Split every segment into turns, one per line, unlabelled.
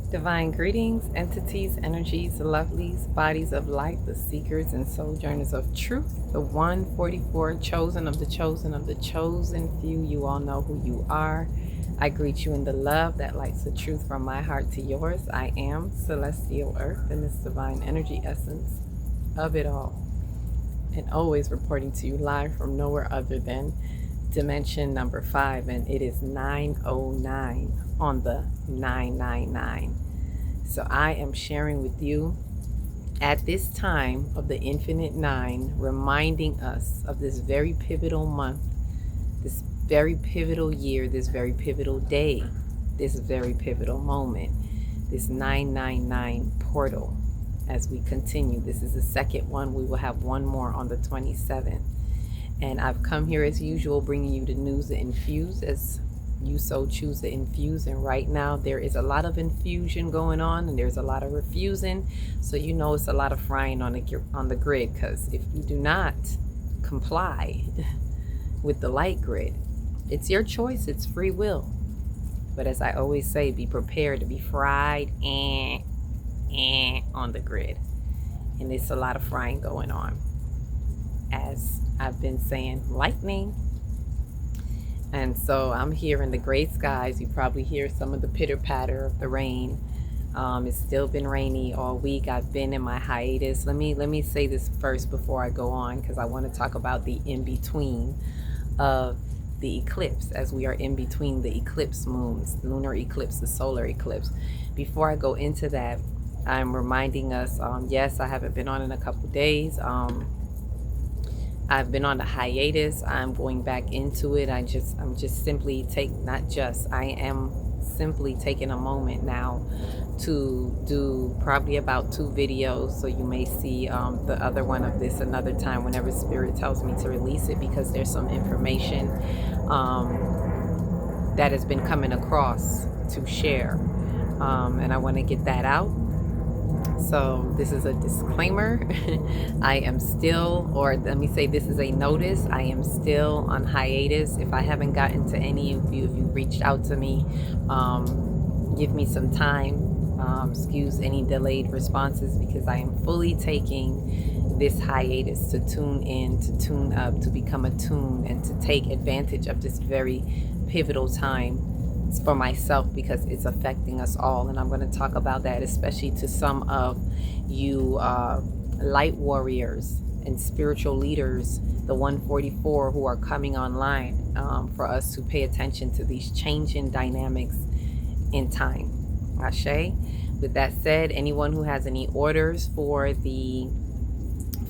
Divine greetings, entities, energies, lovelies, bodies of light, the seekers and sojourners of truth, the 144 chosen of the chosen of the chosen few. You all know who you are. I greet you in the love that lights the truth from my heart to yours. I am Celestial Earth in this divine energy essence of it all. And always reporting to you live from nowhere other than dimension number 5. And it is 9:09 on the 999. So I am sharing with you at this time of the infinite nine, reminding us of this very pivotal month, this very pivotal year, this very pivotal day, this very pivotal moment, this 999 portal. As we continue, this is the second one. We will have one more on the 27th. And I've come here as usual, bringing you the news to infuse as you so choose to infuse. And right now there is a lot of infusion going on, and there's a lot of refusing. So you know it's a lot of frying on the grid, because if you do not comply with the light grid, it's your choice, it's free will. But as I always say, be prepared to be fried on the grid. And there's a lot of frying going on. As I've been saying, lightning. And so I'm here in the gray skies. You probably hear some of the pitter patter of the rain. It's still been rainy all week. I've been in my hiatus. Let me say this first before I go on, because I want to talk about the in-between of the eclipse, as we are in between the eclipse moons, the lunar eclipse, the solar eclipse. Before I go into that, I'm reminding us, yes, I haven't been on in a couple days. I've been on a hiatus. I'm going back into it. I am simply taking a moment now to do probably about 2 videos. So you may see the other one of this another time whenever Spirit tells me to release it, because there's some information that has been coming across to share. And I want to get that out. So this is a disclaimer. I am still, or let me say this is a notice, I am still on hiatus. If I haven't gotten to any of you, if you reached out to me, give me some time. Excuse any delayed responses, because I am fully taking this hiatus to tune in, to tune up, to become attuned, and to take advantage of this very pivotal time for myself, because it's affecting us all. And I'm going to talk about that, especially to some of you light warriors and spiritual leaders, the 144 who are coming online, for us to pay attention to these changing dynamics in time. Ashe. With that said, anyone who has any orders for the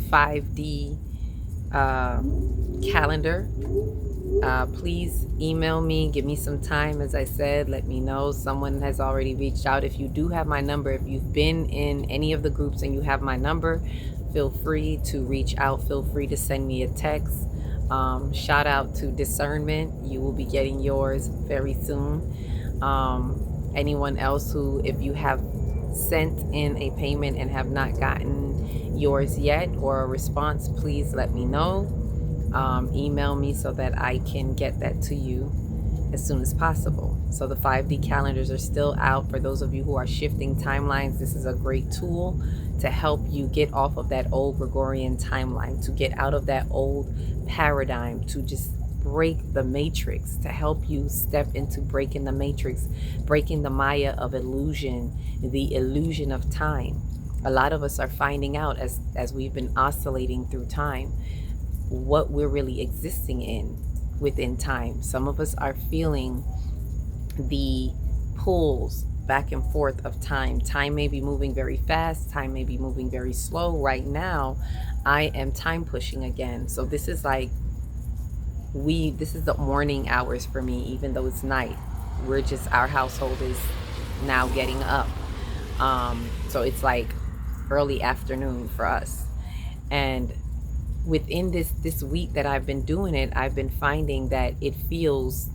5D calendar, please email me, give me some time. As I said, let me know. Someone has already reached out. If you do have my number, if you've been in any of the groups and you have my number, feel free to reach out. Feel free to send me a text. Shout out to Discernment. You will be getting yours very soon. Anyone else who, if you have sent in a payment and have not gotten yours yet, or a response, please let me know. Email me so that I can get that to you as soon as possible. So the 5D calendars are still out. For those of you who are shifting timelines, this is a great tool to help you get off of that old Gregorian timeline, to get out of that old paradigm, to just break the matrix, to help you step into breaking the matrix, breaking the Maya of illusion, the illusion of time. A lot of us are finding out as we've been oscillating through time, what we're really existing in within time. Some of us are feeling the pulls back and forth of time. Time may be moving very fast, time may be moving very slow. Right now I am time pushing again. So this is like this is the morning hours for me, even though it's night. Our household is now getting up. So it's like early afternoon for us. And within this week that I've been doing it, I've been finding that it feels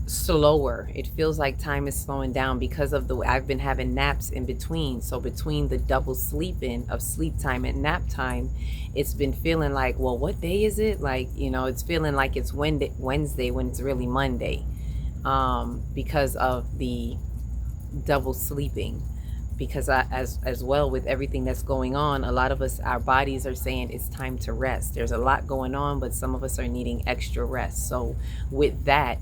slower. It feels like time is slowing down because of the way I've been having naps in between. So between the double sleeping of sleep time and nap time, it's been feeling like, well, what day is it? Like, it's feeling like it's Wednesday when it's really Monday. because of the double sleeping. Because as well, with everything that's going on, a lot of us, our bodies are saying it's time to rest. There's a lot going on, but some of us are needing extra rest. So with that,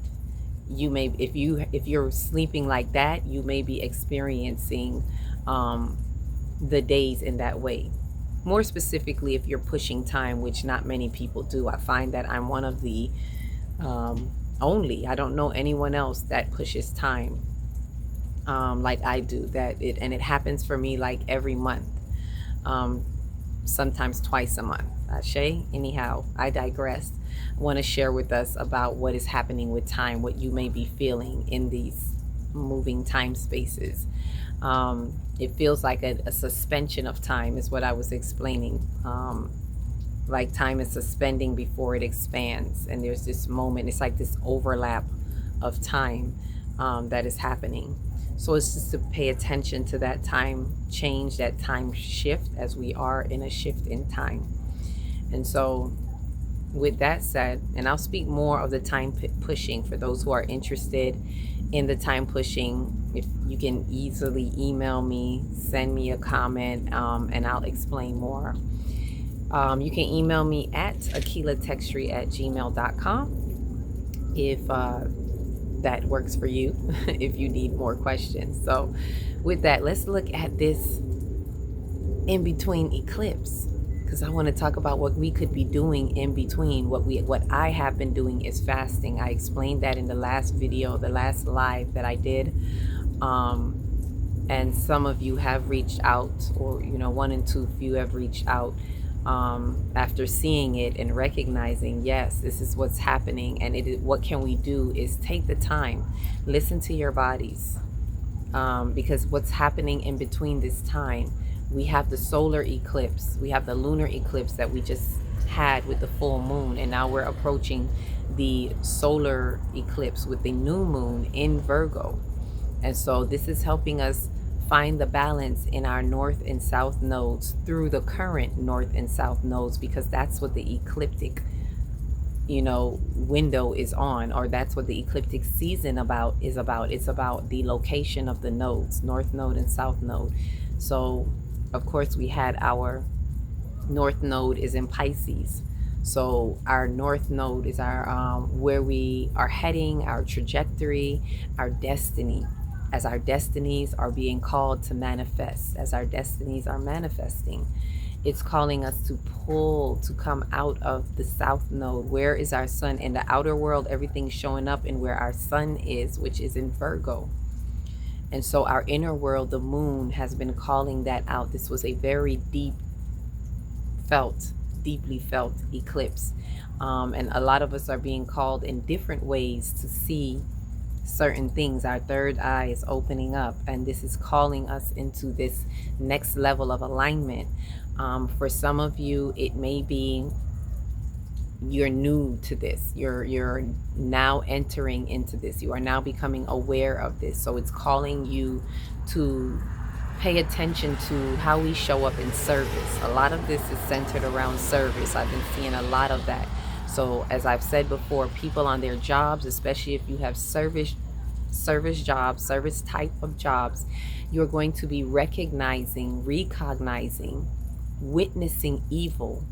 you may, if you're sleeping like that, you may be experiencing the days in that way. More specifically, if you're pushing time, which not many people do. I find that I'm one of the only, I don't know anyone else that pushes time like I do. And it happens for me like every month, sometimes twice a month. Shay, anyhow, I digress. I want to share with us about what is happening with time, what you may be feeling in these moving time spaces. It feels like a suspension of time is what I was explaining. Like time is suspending before it expands, and there's this moment, it's like this overlap of time that is happening. So it's just to pay attention to that time change, that time shift, as we are in a shift in time. And so with that said, and I'll speak more of the time pushing for those who are interested in the time pushing. If you can easily email me, send me a comment, and I'll explain more. You can email me at akilahtextri@gmail.com if that works for you, if you need more questions. So with that, let's look at this in between eclipse, because I want to talk about what we could be doing in between. What I have been doing is fasting. I explained that in the last video, the last live that I did. And some of you have reached out, or one and two of you have reached out after seeing it and recognizing, yes, this is what's happening. And what can we do is take the time, listen to your bodies, because what's happening in between this time, we have the solar eclipse, we have the lunar eclipse that we just had with the full moon, and now we're approaching the solar eclipse with the new moon in Virgo. And so this is helping us find the balance in our north and south nodes through the current north and south nodes, because that's what the ecliptic window is on, or that's what the ecliptic season is about. It's about the location of the nodes, north node and south node. So of course we had our north node is in Pisces. So our north node is our where we are heading, our trajectory, our destiny. As our destinies are being called to manifest, as our destinies are manifesting, it's calling us to come out of the south node. Where is our sun? In the outer world, everything's showing up in where our sun is, which is in Virgo. And so our inner world, the moon, has been calling that out. This was a very deeply felt eclipse. And a lot of us are being called in different ways to see certain things. Our third eye is opening up, and this is calling us into this next level of alignment. For some of you, it may be you're new to this. You're now entering into this. You are now becoming aware of this. So it's calling you to pay attention to how we show up in service. A lot of this is centered around service. I've been seeing a lot of that. So as I've said before, people on their jobs, especially if you have service jobs, service type of jobs, you're going to be recognizing, witnessing evil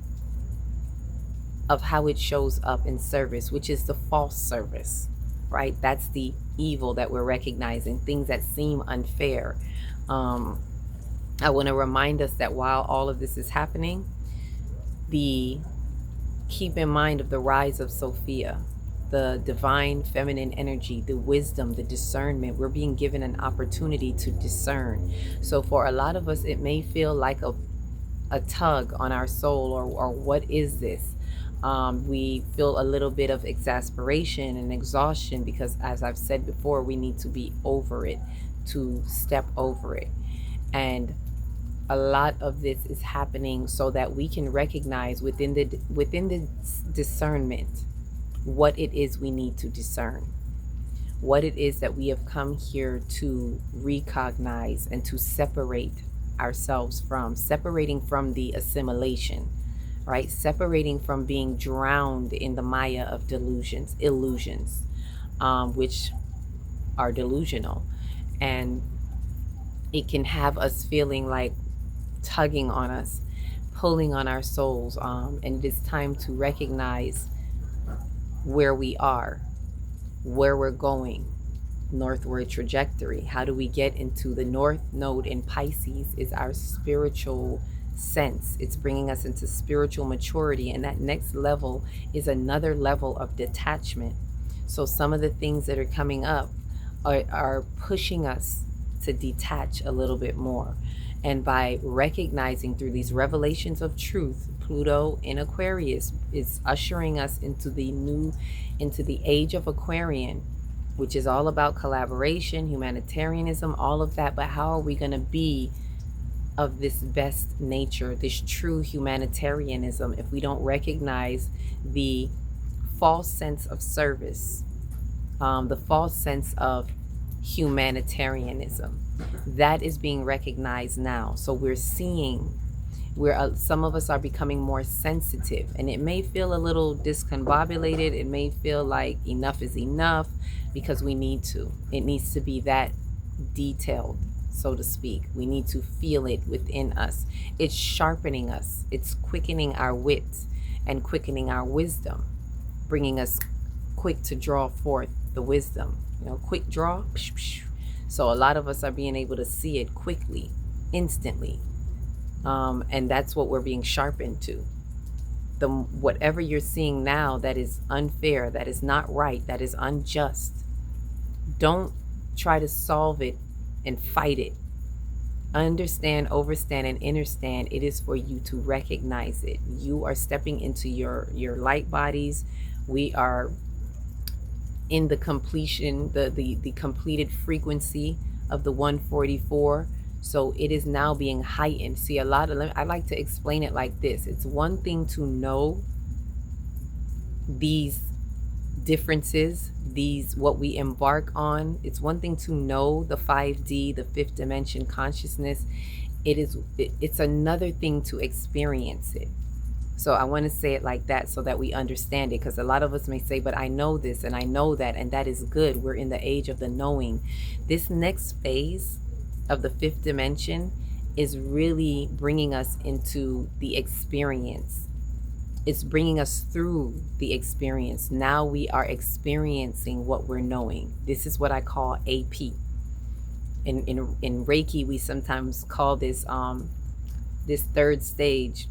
of how it shows up in service, which is the false service, right? That's the evil that we're recognizing, things that seem unfair. I want to remind us that while all of this is happening, keep in mind of the rise of Sophia, the divine feminine energy, the wisdom, the discernment. We're being given an opportunity to discern. So for a lot of us, it may feel like a tug on our soul, or what is this? We feel a little bit of exasperation and exhaustion, because as I've said before, we need to be over it, to step over it. And a lot of this is happening so that we can recognize within the discernment what it is we need to discern, what it is that we have come here to recognize and to separate ourselves from, separating from the assimilation, right? Separating from being drowned in the Maya of illusions, which are delusional. And it can have us feeling like tugging on us, pulling on our souls. And it is time to recognize where we are, where we're going, northward trajectory. How do we get into the north node in Pisces is our spiritual sense. It's bringing us into spiritual maturity, and that next level is another level of detachment. So some of the things that are coming up are pushing us to detach a little bit more. And by recognizing through these revelations of truth, Pluto in Aquarius is ushering us into the age of Aquarian, which is all about collaboration, humanitarianism, all of that. But how are we going to be of this best nature, this true humanitarianism, if we don't recognize the false sense of service, the false sense of humanitarianism? That is being recognized now. So we're seeing where some of us are becoming more sensitive, and it may feel a little discombobulated. It may feel like enough is enough, because it needs to be that detailed, so to speak. We need to feel it within us. It's sharpening us. It's quickening our wits and quickening our wisdom, bringing us quick to draw forth the wisdom. Quick draw. So a lot of us are being able to see it quickly, instantly. And that's what we're being sharpened to. Whatever you're seeing now that is unfair, that is not right, that is unjust, don't try to solve it and fight it. Understand, overstand, and understand. It is for you to recognize it. You are stepping into your light bodies. We are in the completion, the completed frequency of the 144. So it is now being heightened. See, I like to explain it like this. It's one thing to know these differences, what we embark on. It's one thing to know the 5D, the fifth dimension consciousness. It's another thing to experience it. So I want to say it like that so that we understand it, because a lot of us may say, but I know this and I know that, and that is good. We're in the age of the knowing. This next phase of the fifth dimension is really bringing us into the experience. It's bringing us through the experience. Now we are experiencing what we're knowing. This is what I call AP. In Reiki, we sometimes call this third stage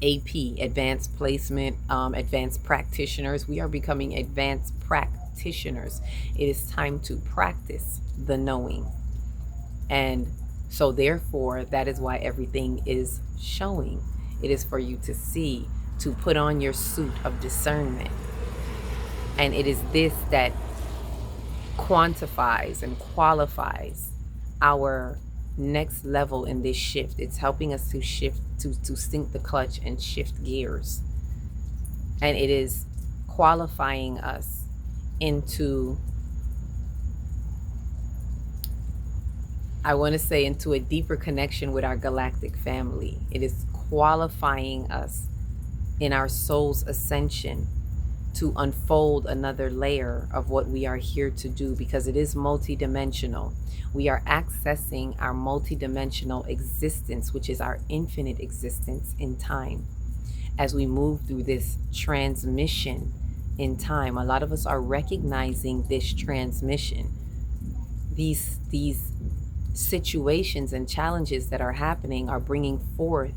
AP, advanced placement, advanced practitioners. We are becoming advanced practitioners. It is time to practice the knowing. And so therefore, that is why everything is showing. It is for you to see, to put on your suit of discernment. And it is this that quantifies and qualifies our next level in this shift. It's helping us to shift, to sink the clutch and shift gears. And it is qualifying us into, I want to say, into a deeper connection with our galactic family. It is qualifying us in our soul's ascension to unfold another layer of what we are here to do, because it is multidimensional. We are accessing our multidimensional existence, which is our infinite existence in time. As we move through this transmission in time, a lot of us are recognizing this transmission. These situations and challenges that are happening are bringing forth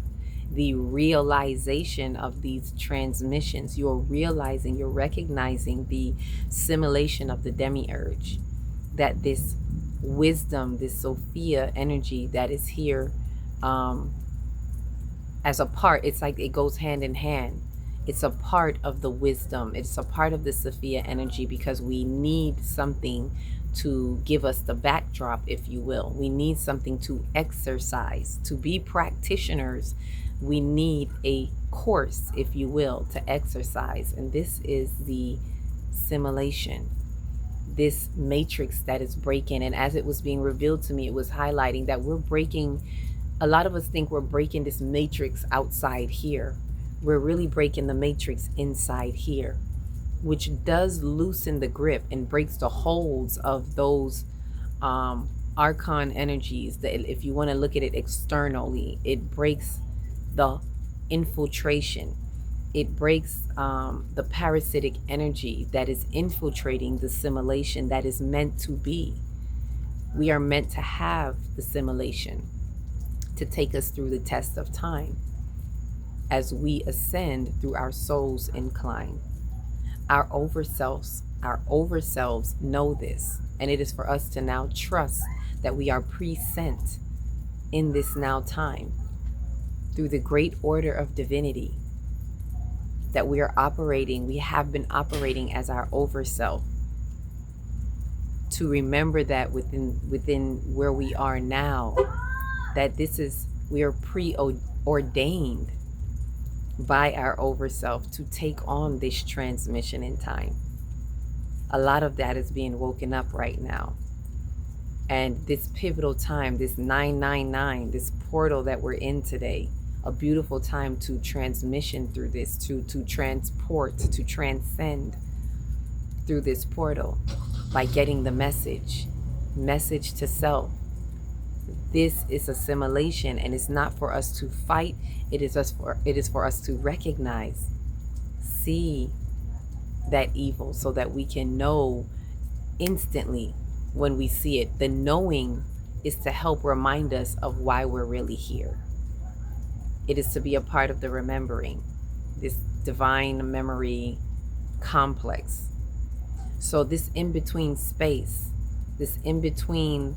the realization of these transmissions. You're realizing, you're recognizing the simulation of the demiurge, that this wisdom, this Sophia energy that is here as a part, it's like it goes hand in hand. It's a part of the wisdom. It's a part of the Sophia energy, because we need something to give us the backdrop, if you will. We need something to exercise. To be practitioners, we need a course, if you will, to exercise. And this is the simulation, this matrix that is breaking. And as it was being revealed to me, it was highlighting that we're breaking. A lot of us think we're breaking this matrix outside here. We're really breaking the matrix inside here. which does loosen the grip and breaks the holds of those archon energies. That, if you want to look at it externally, it breaks the infiltration. It breaks the parasitic energy that is infiltrating the simulation that is meant to be. We are meant to have the simulation to take us through the test of time as we ascend through our soul's incline. Our overselves know this, and it is for us to now trust that we are present in this now time through the great order of divinity, that we have been operating as our overself, to remember that within where we are now, that we are preordained by our overself to take on this transmission in time. A lot of that is being woken up right now. And this pivotal time, this 999, this portal that we're in today, a beautiful time to transmission through this, to transport, to transcend through this portal by getting the message to self. This is assimilation, and it's not for us to fight. It is for us to recognize, see that evil, so that we can know instantly when we see it. The knowing is to help remind us of why we're really here. It is to be a part of the remembering, this divine memory complex. So this in-between space, this in-between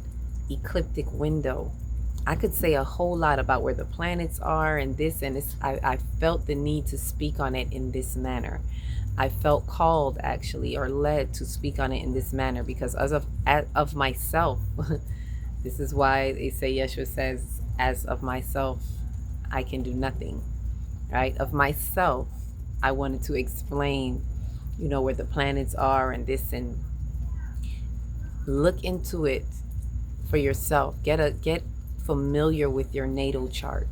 ecliptic window, I could say a whole lot about where the planets are and this, and this. I felt the need to speak on it in this manner. I felt called, actually, or led to speak on it in this manner, because as of myself, this is why they say, Yeshua says, as of myself, I can do nothing, right? Of myself, I wanted to explain, where the planets are and this, and look into it for yourself. Get familiar with your natal chart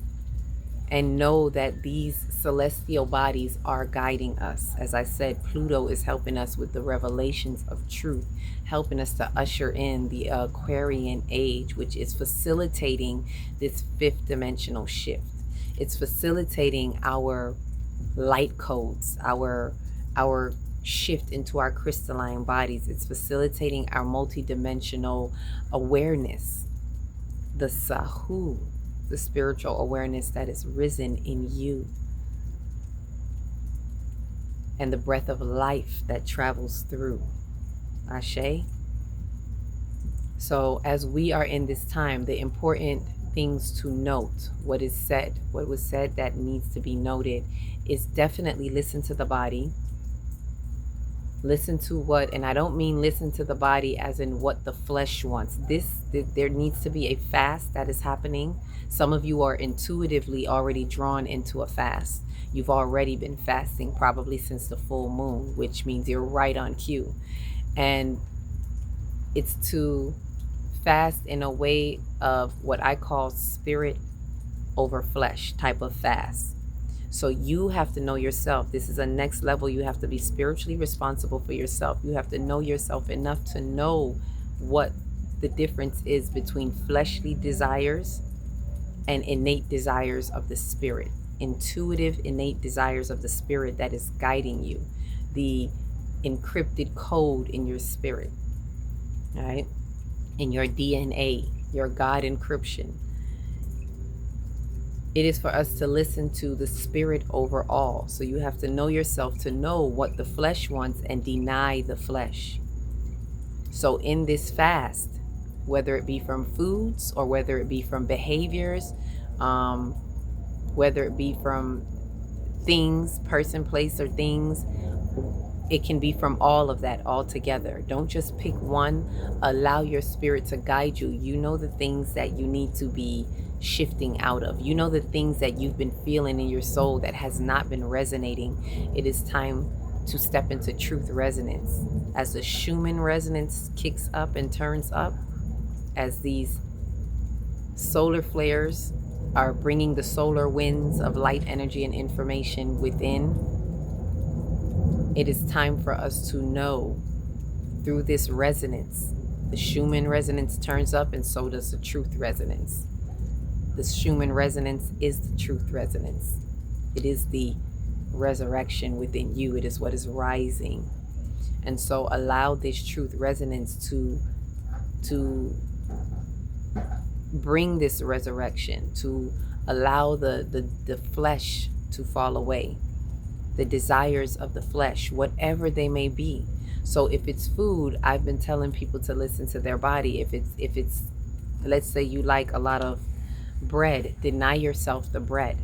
and know that these celestial bodies are guiding us. As I said, Pluto is helping us with the revelations of truth, helping us to usher in the Aquarian age, which is facilitating this fifth dimensional shift. It's facilitating our light codes, our shift into our crystalline bodies. It's facilitating our multidimensional awareness, the Sahu, the spiritual awareness that is risen in you, and the breath of life that travels through. Ashe. So as we are in this time, the important things to note, what was said that needs to be noted, is definitely listen to the body. Listen to what, and I don't mean listen to the body as in what the flesh wants. There needs to be a fast that is happening. Some of you are intuitively already drawn into a fast. You've already been fasting probably since the full moon, which means you're right on cue. And it's to fast in a way of what I call spirit over flesh type of fast. So you have to know yourself. This is a next level. You have to be spiritually responsible for yourself. You have to know yourself enough to know what the difference is between fleshly desires and innate desires of the spirit. Intuitive, innate desires of the spirit that is guiding you. The encrypted code in your spirit, all right? In your DNA, your God encryption. It is for us to listen to the spirit over all. So you have to know yourself to know what the flesh wants and deny the flesh. So in this fast, whether it be from foods or whether it be from behaviors, whether it be from things, person, place, or things, it can be from all of that all together. Don't just pick one. Allow your spirit to guide you. You know the things that you need to be shifting out of. You know the things that you've been feeling in your soul that has not been resonating. It is time to step into truth resonance. As the Schumann resonance kicks up and turns up, as these solar flares are bringing the solar winds of light, energy, and information within, It is time for us to know through this resonance. The Schumann resonance turns up, and so does the truth resonance. The Schumann resonance is the truth resonance. It is the resurrection within you. It is what is rising. And so allow this truth resonance to bring this resurrection, to allow the flesh to fall away, the desires of the flesh, whatever they may be. So if it's food, I've been telling people to listen to their body. If it's let's say you like a lot of bread, deny yourself the bread.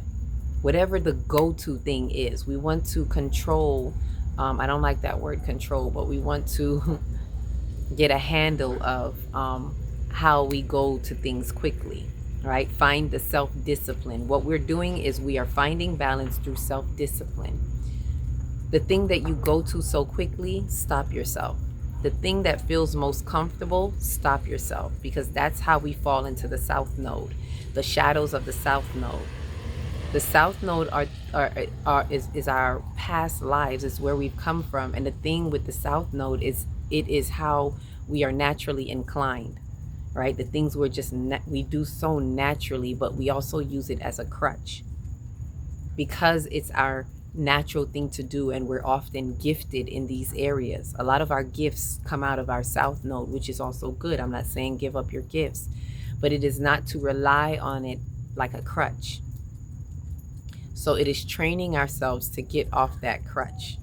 Whatever the go-to thing is, we want to control. I don't like that word control, but we want to get a handle of how we go to things quickly, right? Find the self-discipline. What we're doing is we are finding balance through self-discipline. The thing that you go to so quickly, stop yourself. The thing that feels most comfortable, stop yourself, because that's how we fall into the south node, the shadows of the south node. The south node is our past lives, is where we've come from. And the thing with the south node is it is how we are naturally inclined, right? The things we do so naturally, but we also use it as a crutch because it's our natural thing to do, and we're often gifted in these areas. A lot of our gifts come out of our south node, which is also good. I'm not saying give up your gifts, but it is not to rely on it like a crutch. So it is training ourselves to get off that crutch.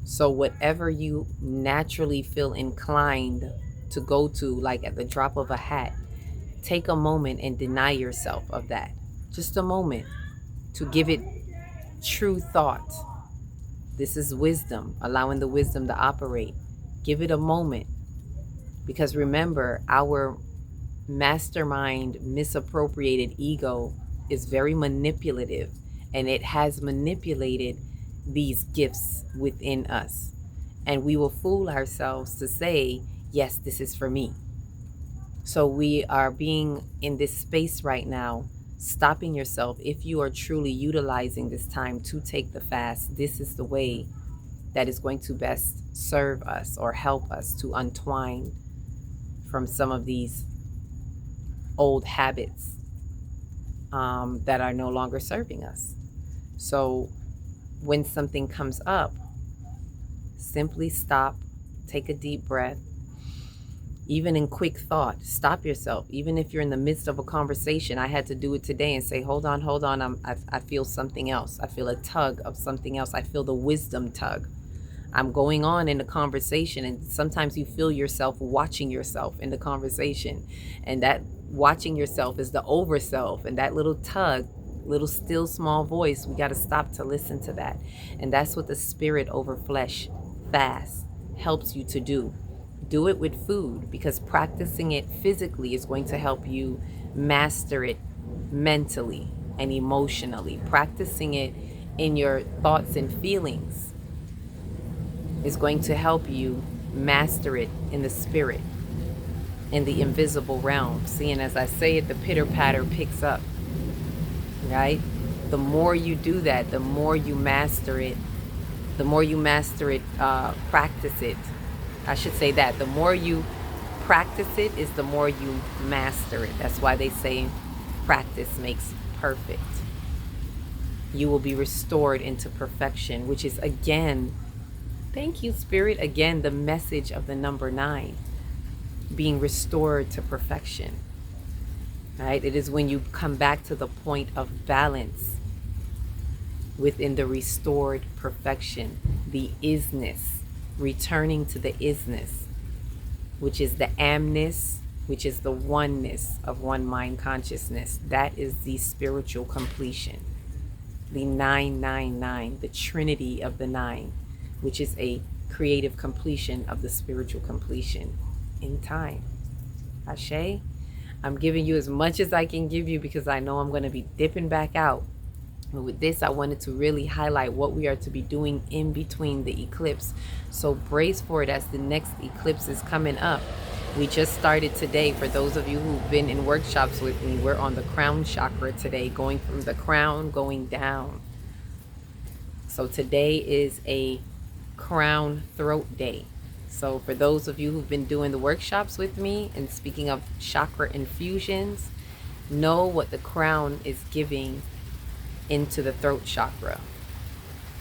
So whatever you naturally feel inclined to go to, like at the drop of a hat, take a moment and deny yourself of that. Just a moment to give it true thought. This is wisdom, allowing the wisdom to operate. Give it a moment. Because remember, our mastermind, misappropriated ego is very manipulative, and it has manipulated these gifts within us. And we will fool ourselves to say, yes, this is for me. So we are being in this space right now, stopping yourself. If you are truly utilizing this time to take the fast, this is the way that is going to best serve us or help us to untwine from some of these old habits that are no longer serving us. So when something comes up, simply stop, take a deep breath. Even in quick thought, stop yourself. Even if you're in the midst of a conversation, I had to do it today and say, hold on, I feel something else. I feel a tug of something else. I feel the wisdom tug. I'm going on in the conversation, and sometimes you feel yourself watching yourself in the conversation, and that watching yourself is the overself, and that little tug, little still small voice, we got to stop to listen to that. And that's what the spirit over flesh fast helps you to do. Do it with food, because practicing it physically is going to help you master it mentally and emotionally. Practicing it in your thoughts and feelings is going to help you master it in the spirit, in the invisible realm. Seeing, as I say it, the pitter patter picks up, right? The more you do that, the more you master it. The more you master it, practice it. I should say that the more you practice it is the more you master it. That's why they say practice makes perfect. You will be restored into perfection, which is, again, thank you, Spirit, again, the message of the number 9, being restored to perfection, right? It is when you come back to the point of balance within the restored perfection, the isness, returning to the isness, which is the amness, which is the oneness of one mind consciousness. That is the spiritual completion, the 999, the trinity of the 9, which is a creative completion of the spiritual completion in time. Ashe, I'm giving you as much as I can give you, because I know I'm going to be dipping back out. But with this, I wanted to really highlight what we are to be doing in between the eclipse. So brace for it, as the next eclipse is coming up. We just started today. For those of you who've been in workshops with me, we're on the crown chakra today, going from the crown going down. So today is a Crown Throat Day. So for those of you who've been doing the workshops with me, and speaking of chakra infusions, know what the crown is giving into the throat chakra.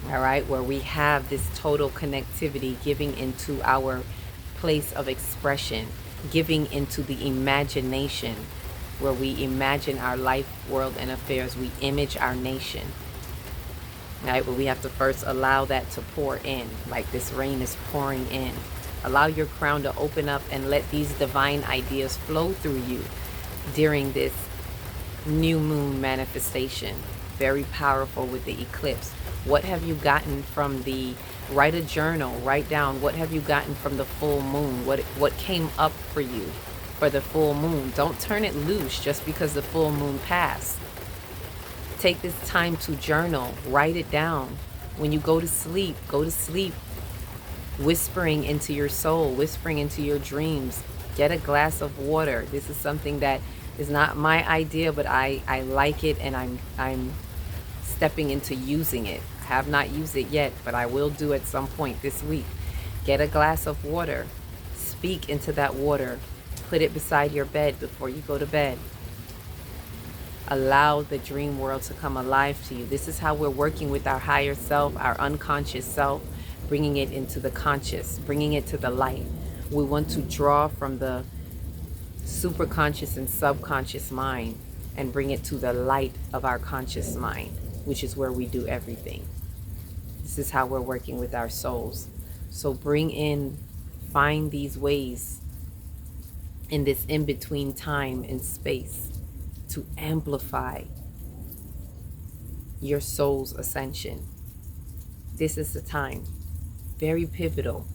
All right, where we have this total connectivity, giving into our place of expression, giving into the imagination, where we imagine our life, world, and affairs. We image our nation. Right, but we have to first allow that to pour in, like this rain is pouring in. Allow your crown to open up and let these divine ideas flow through you during this new moon manifestation. Very powerful with the eclipse. What have you gotten from the, write a journal, write down what have you gotten from the full moon, what came up for you for the full moon. Don't turn it loose just because the full moon passed. Take this time to journal, write it down. When you go to sleep whispering into your soul, whispering into your dreams. Get a glass of water. This is something that is not my idea, but I like it, and I'm stepping into using it. I have not used it yet, but I will do at some point this week. Get a glass of water. Speak into that water. Put it beside your bed before you go to bed. Allow the dream world to come alive to you. This is how we're working with our higher self, our unconscious self, bringing it into the conscious, bringing it to the light. We want to draw from the superconscious and subconscious mind and bring it to the light of our conscious mind, which is where we do everything. This is how we're working with our souls. So find these ways in this in-between time and space to amplify your soul's ascension. This is the time. Very pivotal.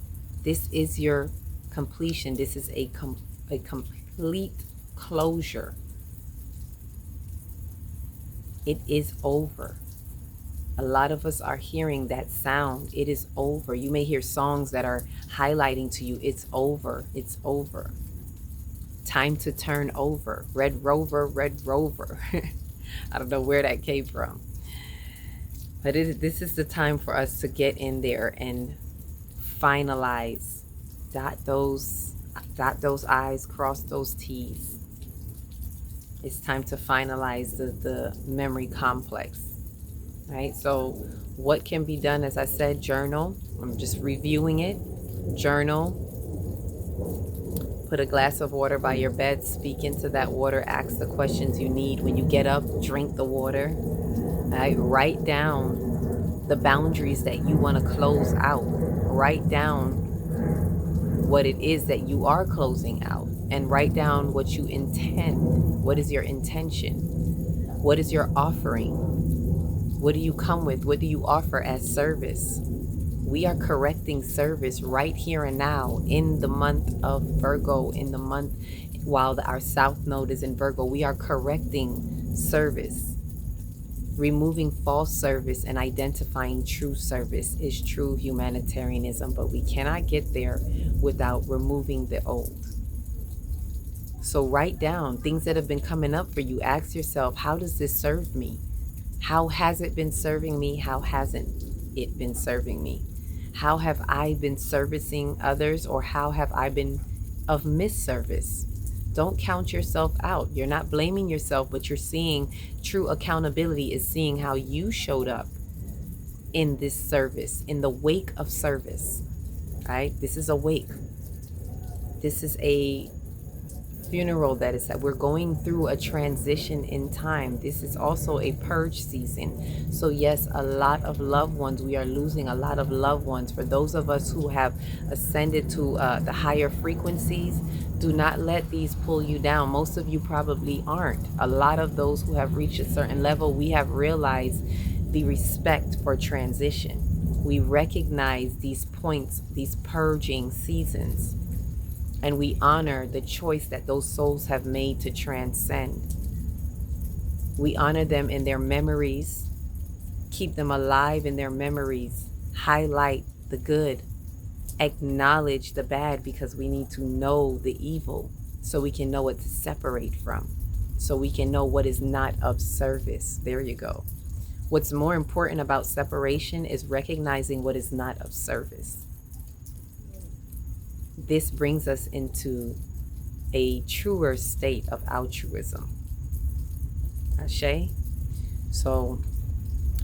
This is your completion. This is a complete closure. It is over. A lot of us are hearing that sound. It is over. You may hear songs that are highlighting to you, it's over. It's over. Time to turn over. Red Rover, Red Rover. I don't know where that came from. But this is the time for us to get in there and finalize. Dot those I's, cross those T's. It's time to finalize the memory complex. Right? So what can be done? As I said, journal. I'm just reviewing it. Journal. Put a glass of water by your bed. Speak into that water. Ask the questions you need. When you get up, drink the water. Right? Write down the boundaries that you want to close out. Write down what it is that you are closing out. And write down what you intend. What is your intention? What is your offering? What do you come with? What do you offer as service? We are correcting service right here and now in the month of Virgo, in the month while our South Node is in Virgo. We are correcting service. Removing false service and identifying true service is true humanitarianism, but we cannot get there without removing the old. So write down things that have been coming up for you. Ask yourself, how does this serve me? How has it been serving me? How hasn't it been serving me? How have I been servicing others, or how have I been of misservice? Don't count yourself out. You're not blaming yourself, but you're seeing true accountability is seeing how you showed up in this service, in the wake of service, right? This is a wake. This is a funeral that is that we're going through a transition in time. This is also a purge season. So yes, a lot of loved ones, we are losing a lot of loved ones. For those of us who have ascended to the higher frequencies, do not let these pull you down. Most of you probably aren't. A lot of those who have reached a certain level, we have realized the respect for transition. We recognize these points, these purging seasons. And we honor the choice that those souls have made to transcend. We honor them in their memories, keep them alive in their memories, highlight the good, acknowledge the bad, because we need to know the evil so we can know what to separate from, so we can know what is not of service. There you go. What's more important about separation is recognizing what is not of service. This brings us into a truer state of altruism. Ashe? So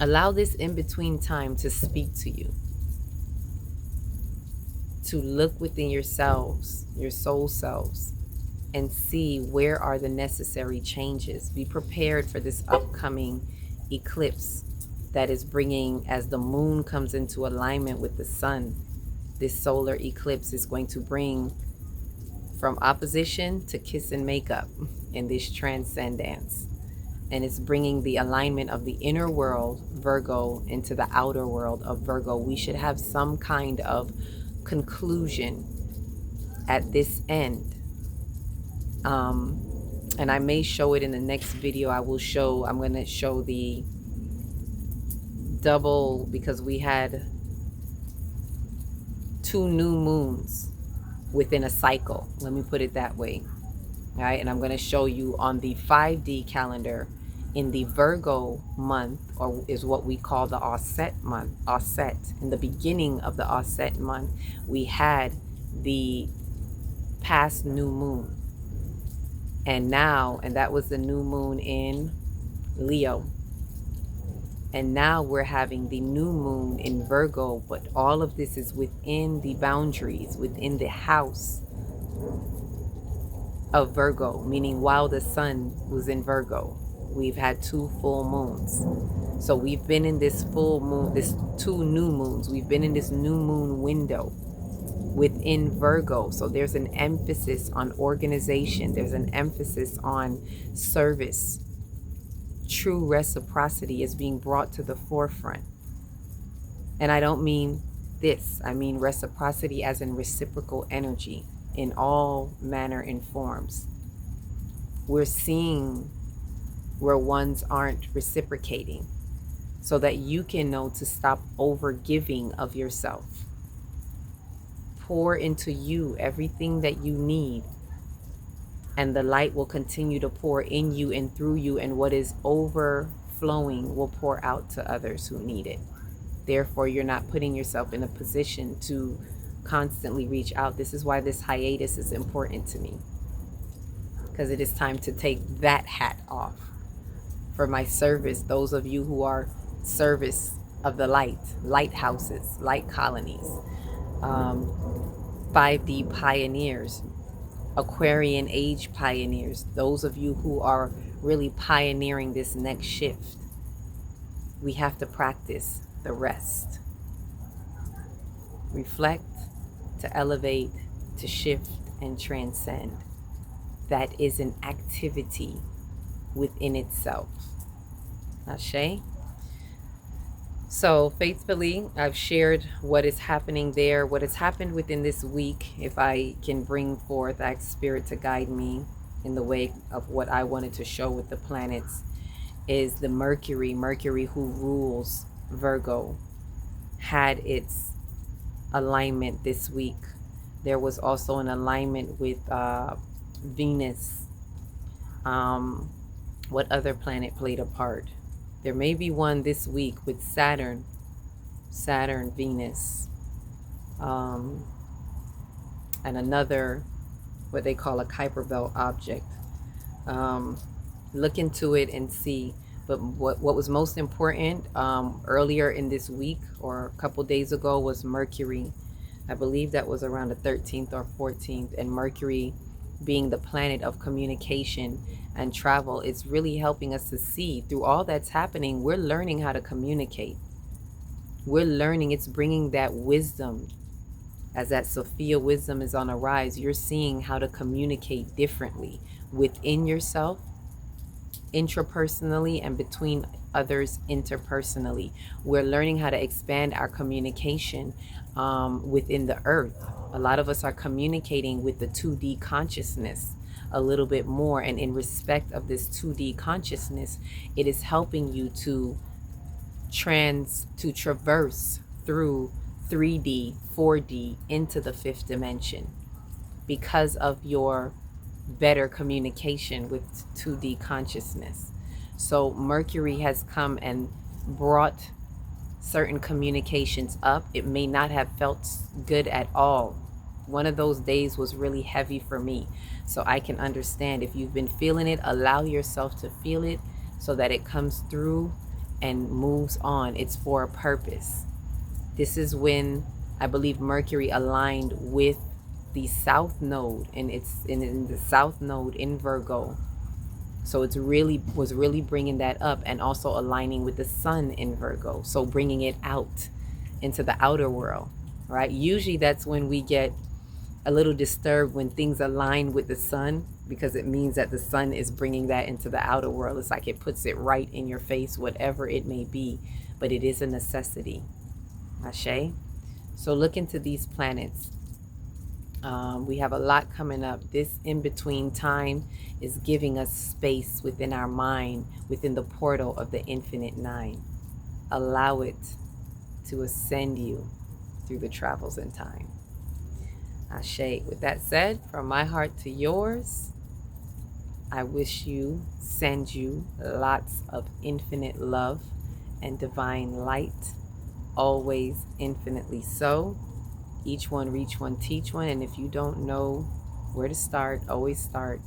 allow this in-between time to speak to you, to look within yourselves, your soul selves, and see where are the necessary changes. Be prepared for this upcoming eclipse that is bringing, as the moon comes into alignment with the sun, this solar eclipse is going to bring from opposition to kiss and makeup in this transcendence. And it's bringing the alignment of the inner world, Virgo, into the outer world of Virgo. We should have some kind of conclusion at this end. And I may show it in the next video. I'm going to show the double, because we had 2 new moons within a cycle. Let me put it that way. All right. And I'm going to show you on the 5D calendar in the Virgo month, or is what we call the Offset month. Offset. In the beginning of the Offset month, we had the past new moon. And now, and that was the new moon in Leo. And now we're having the new moon in Virgo, but all of this is within the boundaries, within the house of Virgo, meaning while the sun was in Virgo, we've had 2 full moons. So we've been in this full moon, this 2 new moons. We've been in this new moon window within Virgo. So there's an emphasis on organization. There's an emphasis on service. True reciprocity is being brought to the forefront. And I don't mean this. I mean reciprocity as in reciprocal energy in all manner and forms. We're seeing where ones aren't reciprocating so that you can know to stop over giving of yourself. Pour into you everything that you need, and the light will continue to pour in you and through you, and what is overflowing will pour out to others who need it. Therefore, you're not putting yourself in a position to constantly reach out. This is why this hiatus is important to me, because it is time to take that hat off for my service. Those of you who are service of the light, lighthouses, light colonies, 5D pioneers, Aquarian age pioneers, those of you who are really pioneering this next shift. We have to practice the rest. Reflect, to elevate, to shift, and transcend. That is an activity within itself. Ashe? So faithfully, I've shared what is happening there, what has happened within this week. If I can bring forth, I ask Spirit to guide me in the way of what I wanted to show with the planets, is the Mercury who rules Virgo, had its alignment this week. There was also an alignment with Venus. What other planet played a part? There may be one this week with Saturn, Venus, and another, what they call a Kuiper Belt object. Look into it and see. But what was most important earlier in this week, or a couple days ago, was Mercury. I believe that was around the 13th or 14th, and Mercury, being the planet of communication and travel, it's really helping us to see through all that's happening. We're learning how to communicate. We're learning. It's bringing that wisdom. As that Sophia wisdom is on a rise, you're seeing how to communicate differently within yourself, intrapersonally, and between others interpersonally. We're learning how to expand our communication within the earth. A lot of us are communicating with the 2D consciousness a little bit more, and in respect of this 2D consciousness, it is helping you to traverse through 3D, 4D into the 5th dimension because of your better communication with 2D consciousness. So Mercury has come and brought certain communications up. It may not have felt good at all. One of those days was really heavy for me. So I can understand if you've been feeling it, allow yourself to feel it so that it comes through and moves on. It's for a purpose. This is when I believe Mercury aligned with the South Node, and it's in the South Node in Virgo. So it's really bringing that up, and also aligning with the Sun in Virgo. So bringing it out into the outer world, right? Usually that's when we get a little disturbed, when things align with the Sun, because it means that the Sun is bringing that into the outer world. It's like it puts it right in your face, whatever it may be, but it is a necessity. Ashe. So look into these planets. We have a lot coming up. This in-between time is giving us space within our mind, within the portal of the infinite nine. Allow it to ascend you through the travels in time. Ashe. With that said, from my heart to yours, I send you lots of infinite love and divine light, always infinitely so. Each one reach one, teach one. And if you don't know where to start, always start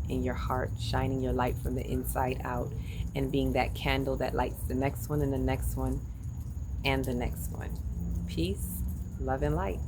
in your heart, shining your light from the inside out, and being that candle that lights the next one and the next one and the next one. Peace, love, and light.